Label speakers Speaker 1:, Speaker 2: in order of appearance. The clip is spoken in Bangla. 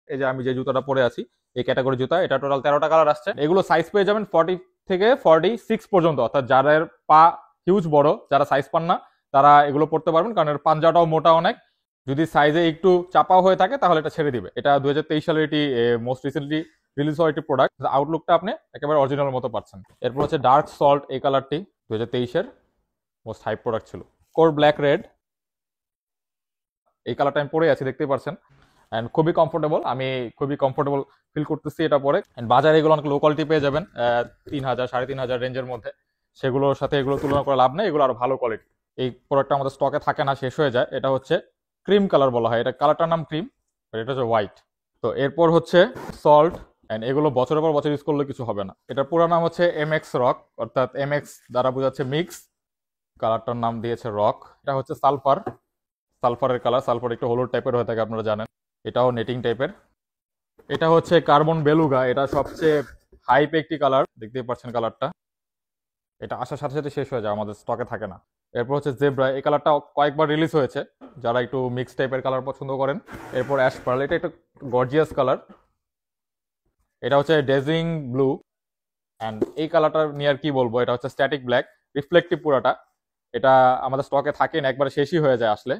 Speaker 1: এই যে আমি যে জুতাটা পরে আছি এই ক্যাটাগরি জুতা, এটা টোটাল 13টা কালার আসছে। এগুলো সাইজ পেয়ে যাবেন 40 থেকে 46 পর্যন্ত, অর্থাৎ যাদের পা হিউজ বড়, যারা সাইজ পান না তারা এগুলো পড়তে পারবেন, কারণ এর পাঞ্জাটাও মোটা অনেক। যদি সাইজে একটু চাপা হয়ে থাকে তাহলে এটা ছেড়ে দিবে। এটা 2023 সালের এটি মোস্ট রিসেন্টলি রিলিজ হওয়া একটি প্রোডাক্ট। আউটলুকটা আপনি একেবারে অরিজিনাল মতো পাচ্ছেন। এরপর হচ্ছে ডার্ক সল্ট, এই কালারটি 2023-এর মোস্ট হাইপ প্রোডাক্ট ছিল। কোর ব্ল্যাক রেড, এই কালারটা আমি পরে আছি দেখতেই পাচ্ছেন, অ্যান্ড খুবই কমফোর্টেবল, আমি খুবই কমফোর্টেবল ফিল করতেছি এটা পরে। বাজারে এগুলো অনেক লো কোয়ালিটি পেয়ে যাবেন 3000 3500 রেঞ্জের মধ্যে, সেগুলোর সাথে এগুলো তুলনা করে লাভ নেই, এগুলো আরো ভালো কোয়ালিটি। এই প্রোডাক্টটা আমাদের স্টকে থাকে না, শেষ হয়ে যায়। এটা হচ্ছে ক্রিম কালার বলা হয়, এটা কালারটার নাম ক্রিম, এটা হচ্ছে হোয়াইট। তো এরপর হচ্ছে সল্ট, অ্যান্ড এগুলো বছরের পর বছর ইউজ করলে কিছু হবে না। এটার পুরো নাম হচ্ছে এমএক্স রক, অর্থাৎ এমএক্স দ্বারা বোঝাচ্ছে মিক্স, কালারটার নাম দিয়েছে রক। এটা হচ্ছে সালফার, সালফারের কালার, সালফার একটু হলুদ টাইপের হয়ে থাকে আপনারা জানেন। এটাও নেটিং টাইপের। এটা হচ্ছে কার্বন বেলুগা, এটা সবচেয়ে হাইপ একটি কালার, দেখতেই পাচ্ছেন কালারটা। এটা আসার সাথে সাথে শেষ হয়ে যায়, আমাদের স্টকে থাকে না। এরপর হচ্ছে জেব্রা, এই কালারটা কয়েকবার রিলিজ হয়েছে, যারা একটু মিক্স টাইপের কালার পছন্দ করেন। এরপর অ্যাশ পার্ল, এটা একটা গর্জিয়াস কালার, এটা হচ্ছে ডেজিং ব্লু, অ্যান্ড এই কালারটা নিয়ে আর কি বলবো, এটা হচ্ছে স্ট্যাটিক ব্ল্যাক, রিফ্লেক্টিভ পুরাটা। এটা আমাদের স্টকে থাকে না, একবারে শেষই হয়ে যায় আসলে।